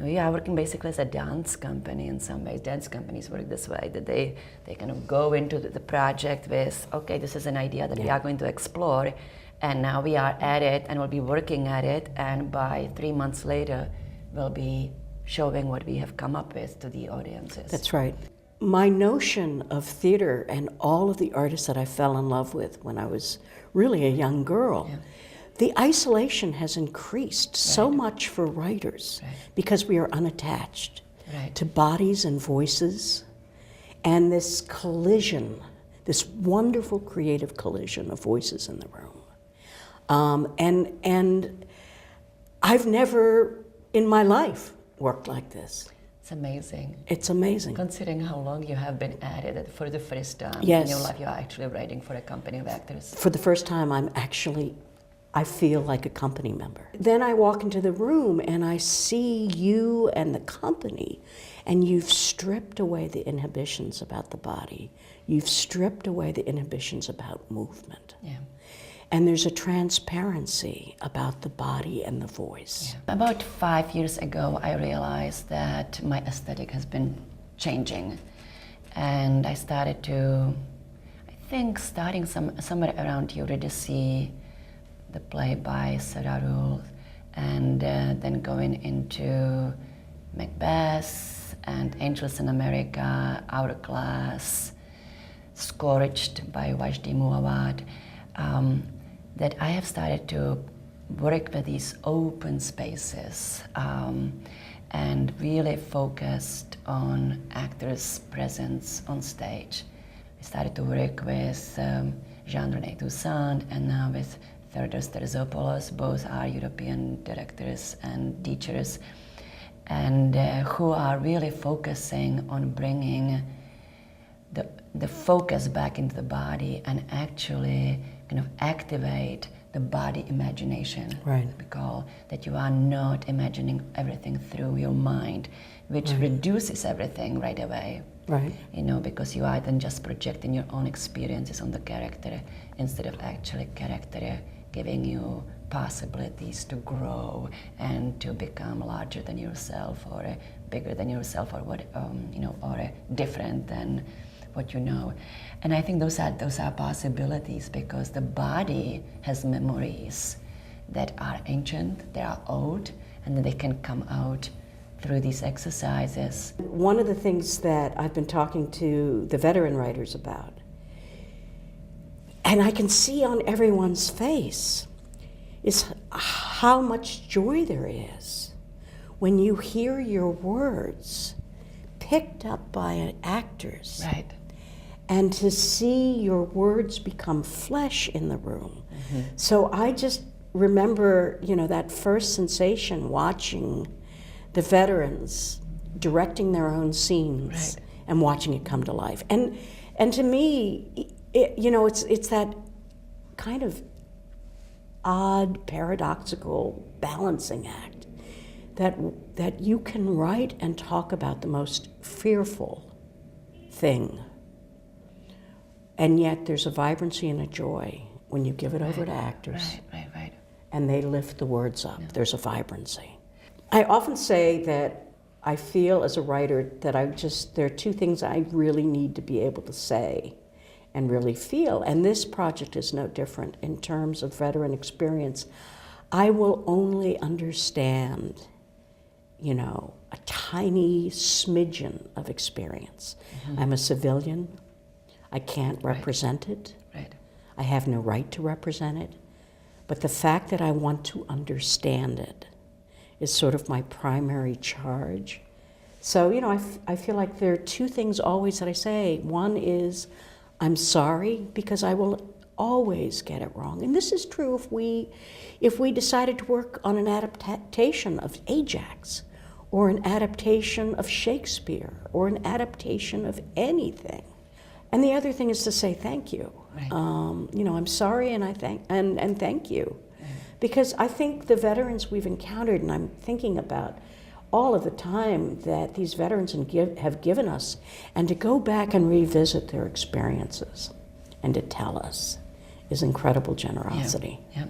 We are working basically as a dance company in some ways. Dance companies work this way, that they kind of go into the project with, okay, this is an idea that we are going to explore, and now we are at it and we'll be working at it, and by 3 months later, we'll be showing what we have come up with to the audiences. That's right. My notion of theater and all of the artists that I fell in love with when I was really a young girl, the isolation has increased so much for writers because we are unattached to bodies and voices, and this collision, this wonderful creative collision of voices in the room. And I've never in my life worked like this. It's amazing. It's amazing. Considering how long you have been at it, for the first time in your life, you are actually writing for a company of actors. For the first time, I feel like a company member. Then I walk into the room and I see you and the company, and you've stripped away the inhibitions about the body. You've stripped away the inhibitions about movement. Yeah. And there's a transparency about the body and the voice. Yeah. About 5 years ago, I realized that my aesthetic has been changing. And I started to, I think starting somewhere around Eurydice, the play by Sarah Ruhl, and then going into Macbeth and Angels in America, Hourglass, Scorched by Vashti Muawad, that I have started to work with these open spaces and really focused on actors' presence on stage. I started to work with Jean-René Toussaint and now with Theodoros Terzopoulos. Both are European directors and teachers, and who are really focusing on bringing the focus back into the body and actually kind of activate the body imagination. Right. We call that you are not imagining everything through your mind, which reduces everything right away. Right. You know, because you are then just projecting your own experiences on the character instead of actually character giving you possibilities to grow and to become larger than yourself or bigger than yourself or what or different than what you know. And I think those are possibilities because the body has memories that are ancient, they are old, and then they can come out through these exercises. One of the things that I've been talking to the veteran writers about, and I can see on everyone's face, is how much joy there is when you hear your words picked up by actors. Right. And to see your words become flesh in the room. Mm-hmm. So I just remember, that first sensation watching the veterans directing their own scenes and watching it come to life. And to me, it's that kind of odd, paradoxical balancing act that you can write and talk about the most fearful thing, and yet there's a vibrancy and a joy when you give it over to actors. Right. And they lift the words up. Yeah. There's a vibrancy. I often say that I feel as a writer that there are two things I really need to be able to say and really feel. And this project is no different in terms of veteran experience. I will only understand, a tiny smidgen of experience. Mm-hmm. I'm a civilian. I can't represent it. Right. I have no right to represent it. But the fact that I want to understand it is sort of my primary charge. So, I feel like there are two things always that I say. One is, I'm sorry, because I will always get it wrong. And this is true if we decided to work on an adaptation of Ajax, or an adaptation of Shakespeare, or an adaptation of anything. And the other thing is to say thank you. Right. I'm sorry and I thank you. Right. Because I think the veterans we've encountered, and I'm thinking about all of the time that these veterans have given us, and to go back and revisit their experiences and to tell us is incredible generosity. Yeah.